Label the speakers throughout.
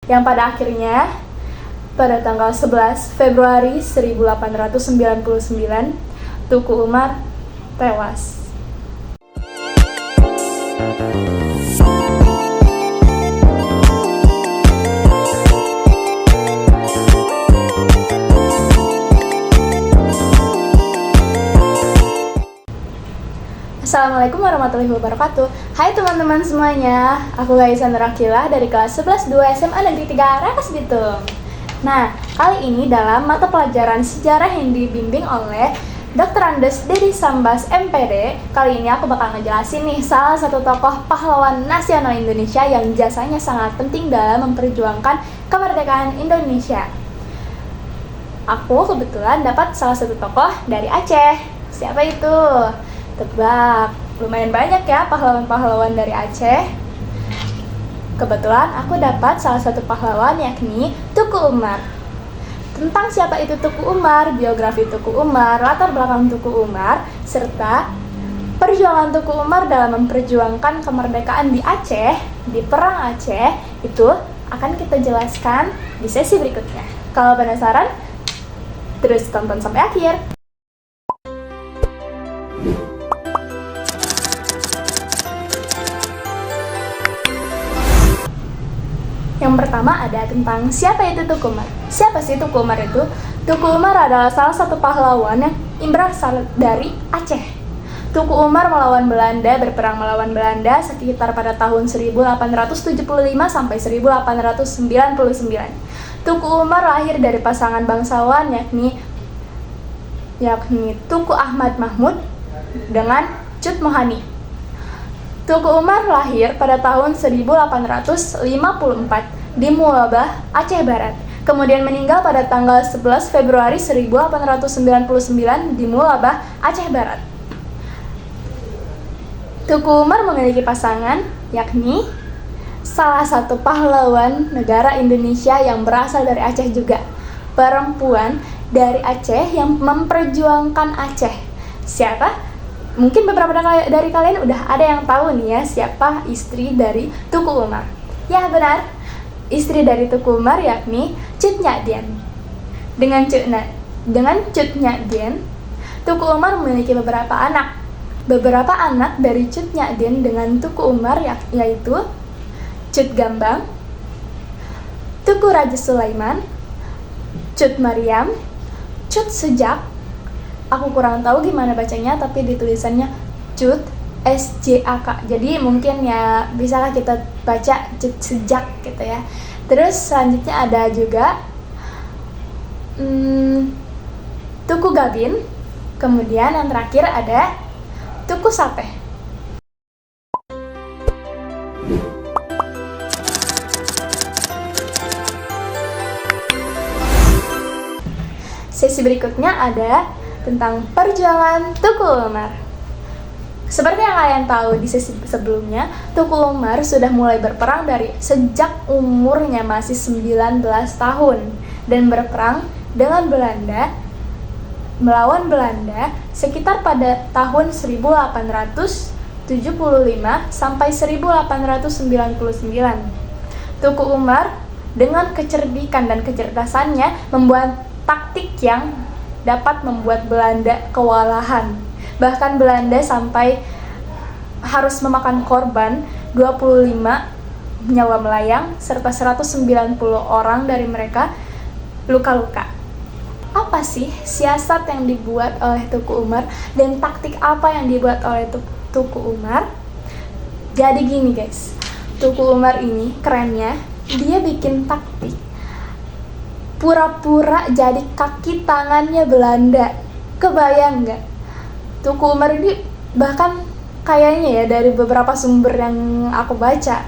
Speaker 1: yang pada akhirnya pada tanggal 11 Februari 1899 Tuku Umar tewas. Assalamualaikum warahmatullahi wabarakatuh. Hai teman-teman semuanya, aku Gaisa Nurakila dari kelas 11 2 SMA Negeri 3 Rangkas Bitung. Nah, kali ini dalam mata pelajaran sejarah yang dibimbing oleh Dr. Andes Dedi Sambas MPD, kali ini aku bakal ngejelasin nih salah satu tokoh pahlawan nasional Indonesia yang jasanya sangat penting dalam memperjuangkan kemerdekaan Indonesia. Aku kebetulan dapat salah satu tokoh dari Aceh. Siapa itu? Tebak, lumayan banyak ya pahlawan-pahlawan dari Aceh. Kebetulan aku dapat salah satu pahlawan yakni Tuku Umar. Tentang siapa itu Tuku Umar, biografi Tuku Umar, latar belakang Tuku Umar, serta perjuangan Tuku Umar dalam memperjuangkan kemerdekaan di Aceh, di Perang Aceh, itu akan kita jelaskan di sesi berikutnya. Kalau penasaran, terus tonton sampai akhir. Yang pertama ada tentang siapa itu Tuku Umar. Siapa sih Tuku Umar itu? Tuku Umar adalah salah satu pahlawan yang berasal dari Aceh. Tuku Umar berperang melawan Belanda sekitar pada tahun 1875 sampai 1899. Tuku Umar lahir dari pasangan bangsawan yakni Tuku Ahmad Mahmud dengan Cut Mohani. Tuku Umar lahir pada tahun 1854 di Muabah, Aceh Barat. Kemudian meninggal pada tanggal 11 Februari 1899 di Muabah, Aceh Barat. Tuku Umar memiliki pasangan yakni salah satu pahlawan negara Indonesia yang berasal dari Aceh juga. Perempuan dari Aceh yang memperjuangkan Aceh. Siapa? Mungkin beberapa dari kalian udah ada yang tahu nih ya siapa istri dari Tuku Umar. Ya benar, istri dari Tuku Umar yakni Cut Nyadien. Dengan Cut Nyadien, Tuku Umar memiliki beberapa anak. Beberapa anak dari Cut Nyadien dengan Tuku Umar yaitu Cut Gambang, Tuku Raja Sulaiman, Cut Mariam, Cut Sejak. Aku kurang tahu gimana bacanya, tapi ditulisannya Cut SJAK. Jadi mungkin ya bisalah kita baca Cut Sejak gitu ya. Terus selanjutnya ada juga Tuku Gabin. Kemudian yang terakhir ada Tuku Sapeh. Sesi berikutnya ada tentang perjuangan Tuku Umar. Seperti yang kalian tahu di sesi sebelumnya, Tuku Umar sudah mulai berperang dari sejak umurnya masih 19 tahun dan berperang dengan Belanda, melawan Belanda sekitar pada tahun 1875 sampai 1899. Tuku Umar dengan kecerdikan dan kecerdasannya membuat taktik yang dapat membuat Belanda kewalahan. Bahkan Belanda sampai harus memakan korban 25 nyawa melayang serta 190 orang dari mereka luka-luka. Apa sih siasat yang dibuat oleh Tuku Umar dan taktik apa yang dibuat oleh Tuku Umar? Jadi gini guys, Tuku Umar ini kerennya, dia bikin taktik pura-pura jadi kaki tangannya Belanda. Kebayang nggak? Tuku Umar ini bahkan kayaknya ya dari beberapa sumber yang aku baca,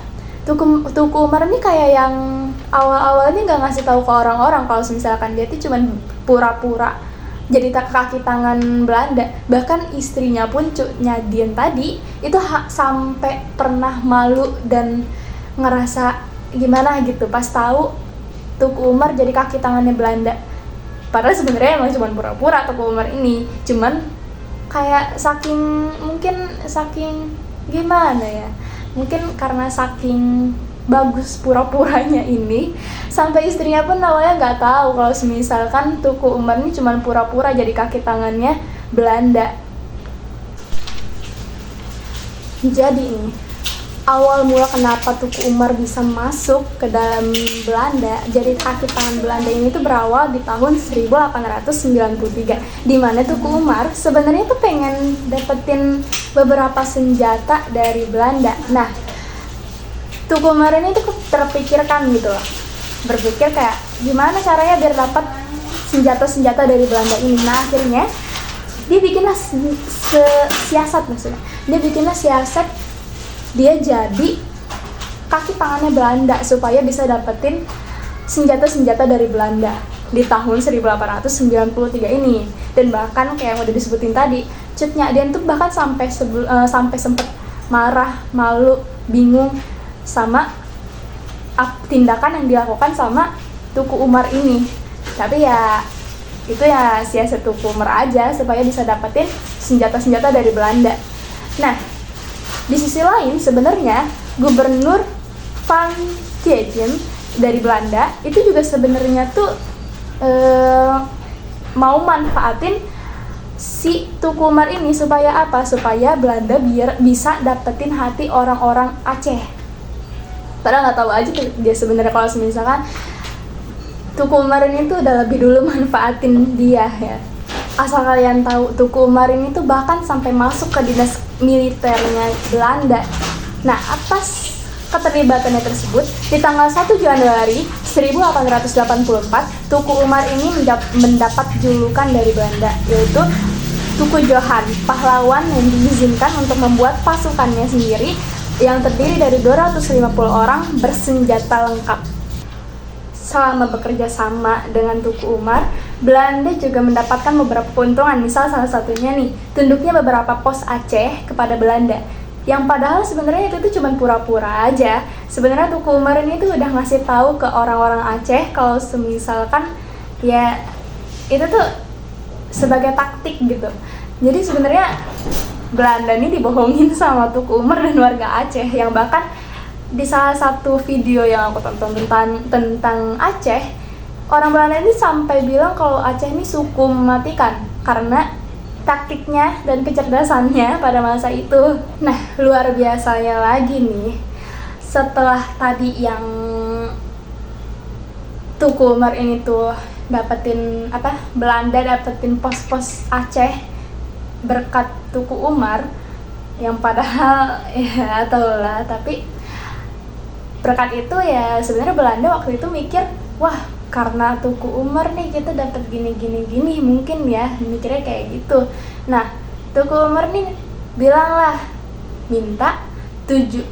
Speaker 1: Tuku Umar ini kayak yang awal-awalnya nggak ngasih tahu ke orang-orang kalau misalkan dia tuh cuman pura-pura jadi kaki tangan Belanda. Bahkan istrinya pun Cut Nyadien tadi itu sampai pernah malu dan ngerasa gimana gitu pas tahu Tuku Umar jadi kaki tangannya Belanda. Padahal sebenarnya emang cuma pura-pura Tuku Umar ini. Cuman kayak saking gimana ya? Mungkin karena saking bagus pura-puranya ini, sampai istrinya pun awalnya nggak tahu kalau misalkan Tuku Umar ini cuma pura-pura jadi kaki tangannya Belanda. Jadi nih, awal mula kenapa Tuku Umar bisa masuk ke dalam Belanda, jadi kaki tangan Belanda ini tuh berawal di tahun 1893, di mana Tuku Umar sebenarnya tuh pengen dapetin beberapa senjata dari Belanda. Nah, Tuku Umar ini tuh terpikirkan gitu loh, berpikir kayak gimana caranya biar dapat senjata-senjata dari Belanda ini. Nah, akhirnya dia bikinlah siasat, maksudnya dia bikinlah siasat, dia jadi kaki tangannya Belanda supaya bisa dapetin senjata-senjata dari Belanda di tahun 1893 ini. Dan bahkan kayak yang udah disebutin tadi, Cut Nyak Dien tuh bahkan sampai sempet marah, malu, bingung sama tindakan yang dilakukan sama Tuku Umar ini. Tapi ya itu ya siasat Tuku Umar aja supaya bisa dapetin senjata-senjata dari Belanda. Nah, di sisi lain sebenarnya Gubernur Van Diemen dari Belanda itu juga sebenarnya tuh mau manfaatin si Tuku Umar ini supaya apa? Supaya Belanda biar bisa dapetin hati orang-orang Aceh. Padahal nggak tahu aja tuh dia sebenarnya kalau misalkan Tuku Umar ini tuh udah lebih dulu manfaatin dia ya. Asal kalian tahu, Tuku Umar ini tuh bahkan sampai masuk ke dinas militernya Belanda. Nah, atas keterlibatannya tersebut, di tanggal 1 Januari 1884, Tuku Umar ini mendapat julukan dari Belanda, yaitu Tuku Johan, pahlawan yang diizinkan untuk membuat pasukannya sendiri yang terdiri dari 250 orang bersenjata lengkap. Selama bekerja sama dengan Tuku Umar, Belanda juga mendapatkan beberapa keuntungan. Misal salah satunya nih, tunduknya beberapa pos Aceh kepada Belanda. Yang padahal sebenarnya itu tuh cuma pura-pura aja. Sebenarnya Tuku Umar ini tuh udah ngasih tahu ke orang-orang Aceh kalau semisalkan ya itu tuh sebagai taktik gitu. Jadi sebenarnya Belanda ini dibohongin sama Tuku Umar dan warga Aceh, yang bahkan di salah satu video yang aku tonton tentang Aceh, orang Belanda ini sampai bilang kalau Aceh ini suku mematikan karena taktiknya dan kecerdasannya pada masa itu. Nah, luar biasanya lagi nih, setelah tadi yang Tuku Umar ini tuh dapetin Belanda dapetin pos-pos Aceh berkat Tuku Umar, yang padahal ya tahulah, tapi berkat itu ya sebenarnya Belanda waktu itu mikir, wah karena Tuku Umar nih kita dapat gini mungkin ya, mikirnya kayak gitu. Nah, Tuku Umar nih bilanglah minta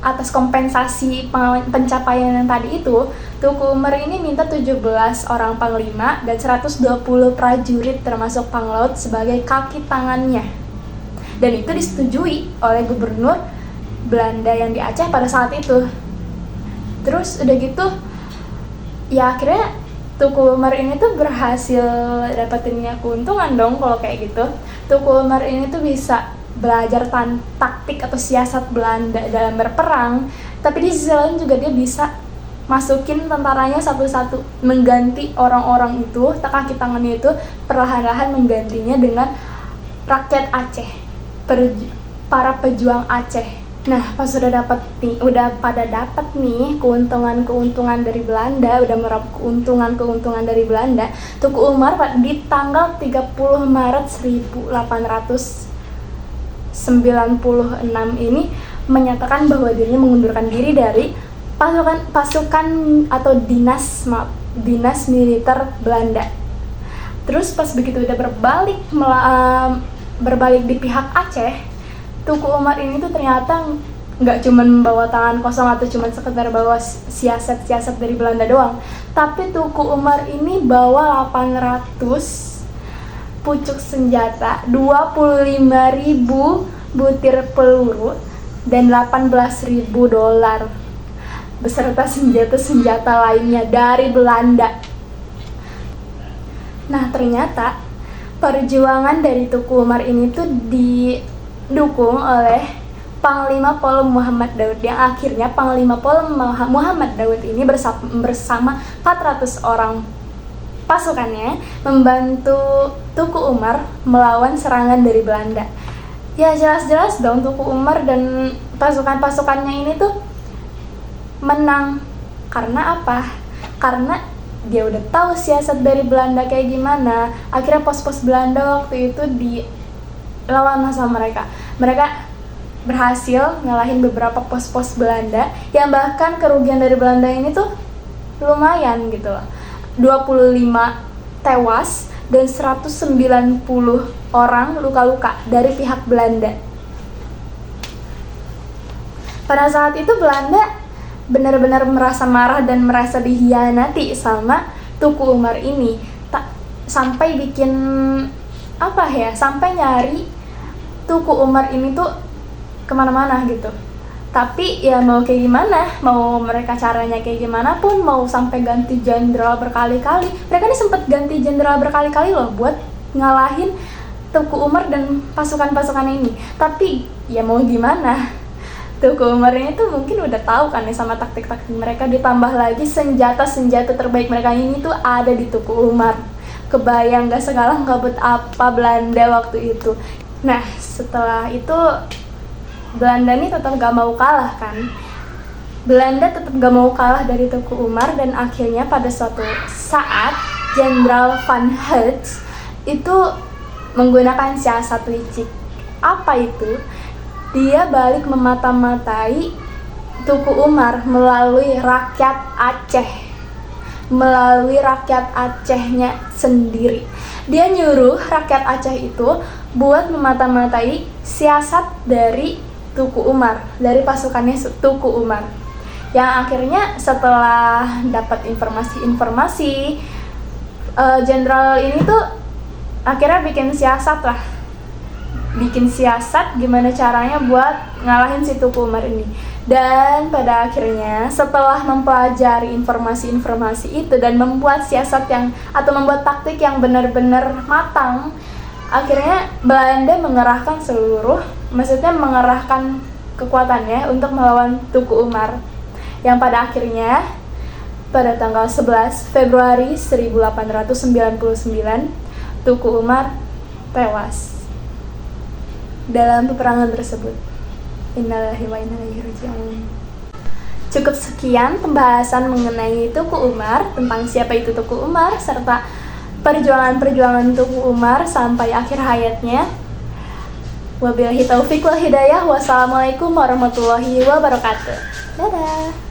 Speaker 1: atas kompensasi pencapaian yang tadi itu, Tuku Umar ini minta 17 orang panglima dan 120 prajurit termasuk panglaut sebagai kaki tangannya. Dan itu disetujui oleh gubernur Belanda yang di Aceh pada saat itu. Terus udah gitu, ya akhirnya Tuku Umar ini tuh berhasil dapetinnya keuntungan dong kalau kayak gitu. Tuku Umar ini tuh bisa belajar taktik atau siasat Belanda dalam berperang, tapi di sisi lain juga dia bisa masukin tentaranya satu-satu, mengganti orang-orang itu, kaki tangannya itu perlahan-lahan menggantinya dengan rakyat Aceh, para pejuang Aceh. Nah, pas udah pada dapat nih keuntungan dari Belanda, udah meraup keuntungan dari Belanda, Tuku Umar di tanggal 30 Maret 1896 ini menyatakan bahwa dirinya mengundurkan diri dari pasukan atau dinas militer Belanda. Terus pas begitu udah berbalik di pihak Aceh, Tuku Umar ini tuh ternyata nggak cuma membawa tangan kosong atau cuma sekedar bawa siasat-siasat dari Belanda doang, tapi Tuku Umar ini bawa 800 pucuk senjata, 25.000 butir peluru, dan 18.000 dolar beserta senjata-senjata lainnya dari Belanda. Nah, ternyata perjuangan dari Tuku Umar ini tuh didukung oleh Panglima Pol Muhammad Daud, yang akhirnya Panglima Pol Muhammad Daud ini bersama 400 orang pasukannya membantu Tuku Umar melawan serangan dari Belanda. Ya jelas-jelas dong Tuku Umar dan pasukan-pasukannya ini tuh menang. Karena apa? Karena dia udah tahu siasat dari Belanda kayak gimana. Akhirnya pos-pos Belanda waktu itu dilawan sama mereka. Mereka berhasil ngalahin beberapa pos-pos Belanda yang bahkan kerugian dari Belanda ini tuh lumayan gitu loh. 25 tewas dan 190 orang luka-luka dari pihak Belanda. Pada saat itu Belanda benar-benar merasa marah dan merasa dihianati sama Tuku Umar ini. Sampai bikin sampai nyari Tuku Umar ini tuh kemana-mana gitu. Tapi ya mau kayak gimana, mau mereka caranya kayak gimana pun, mau sampai ganti jenderal berkali-kali. Mereka ini sempat ganti jenderal berkali-kali loh buat ngalahin Tuku Umar dan pasukan-pasukan ini. Tapi ya mau gimana, Tuku Umar ini tuh mungkin udah tahu kan ya sama taktik-taktik mereka. Ditambah lagi senjata-senjata terbaik mereka ini tuh ada di Tuku Umar. Kebayang gak segala kabut apa Belanda waktu itu. Nah setelah itu Belanda ini tetap gak mau kalah kan. Belanda tetap gak mau kalah dari Tuku Umar, dan akhirnya pada suatu saat Jenderal Van Heijst itu menggunakan siasat licik. Apa itu? Dia balik memata-matai Tuku Umar melalui rakyat Aceh. Melalui rakyat Acehnya sendiri. Dia nyuruh rakyat Aceh itu buat memata-matai siasat dari Tuku Umar, dari pasukannya Tuku Umar. Yang akhirnya setelah dapat informasi-informasi, jenderal ini tuh akhirnya bikin siasat gimana caranya buat ngalahin si Tuku Umar ini. Dan pada akhirnya setelah mempelajari informasi-informasi itu dan membuat membuat taktik yang benar-benar matang, akhirnya Belanda mengerahkan mengerahkan kekuatannya untuk melawan Tuku Umar, yang pada akhirnya pada tanggal 11 Februari 1899 Tuku Umar tewas dalam peperangan tersebut. Innalillahi wa inna ilaihi raji'un. Cukup sekian pembahasan mengenai Tuku Umar, tentang siapa itu Tuku Umar serta perjuangan Tuku Umar sampai akhir hayatnya. Wabillahi taufiq wal hidayah. Wassalamualaikum warahmatullahi wabarakatuh. Dadah.